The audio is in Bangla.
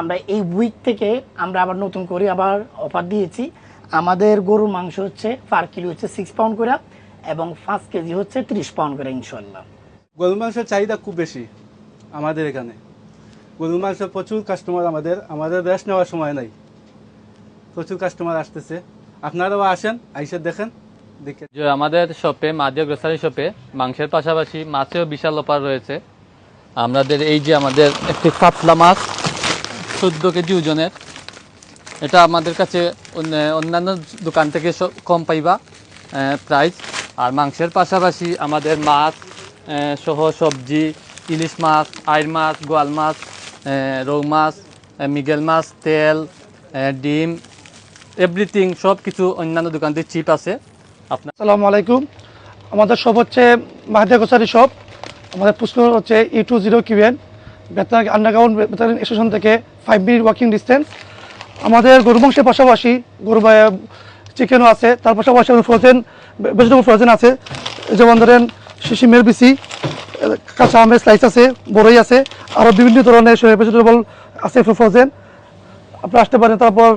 আমরা এই উইক থেকে আমরা আবার নতুন করে আবার অফার দিয়েছি। আমাদের গরুর মাংস হচ্ছে পার কিলো হচ্ছে 6 পাউন্ড করে এবং 5 কেজি হচ্ছে 30 পাউন্ড করে ইনশাল্লাহ। গরুর মাংসের চাহিদা খুব বেশি আমাদের এখানে। গরুর মাংসের প্রচুর কাস্টমার, আমাদের রেস্ট নেওয়ার সময় নাই, প্রচুর কাস্টমার আসতেছে। আপনারাও আসেন, আইসে দেখেন। যে আমাদের শপে, মাদিয়া গ্রোসারি শপে মাংসের পাশাপাশি মাছেও বিশাল অফার রয়েছে। আমাদের এই যে আমাদের একটি কাতলা মাছ 14 কেজি ওজনের, এটা আমাদের কাছে অন্যান্য দোকান থেকে কম পাইবা প্রাইস। আর মাংসের পাশাপাশি আমাদের মাছ সহ সবজি, ইলিশ মাছ, আইর মাছ, গোয়াল মাছ, রৌ মাছ, মৃগেল মাছ, তেল, ডিম, এভরিথিং সব কিছু অন্যান্য দোকান থেকে চিপ আছে। আসসালামু আলাইকুম। আমাদের শপ হচ্ছে মাদিয়া গ্রোসারি শপ। আমাদের পুষ্কর হচ্ছে E20 QN বেতনাগাড়ি আন্ডারগ্রাউন্ড বেতন স্টেশন থেকে 5 মিনিট ওয়াকিং ডিস্টেন্স। আমাদের গরু মাংসের পাশাপাশি গরু চিকেনও আছে, তার পাশাপাশি ফ্রোজেন ভেজিটেবল ফ্রোজেন আছে, যেমন ধরেন শিমের বিচি, কাঁচা আমের স্লাইস আছে, বড়ই আছে, আরও বিভিন্ন ধরনের ভেজিটেবল আছে ফ্রোজেন। আপনারা আসতে পারেন। তারপর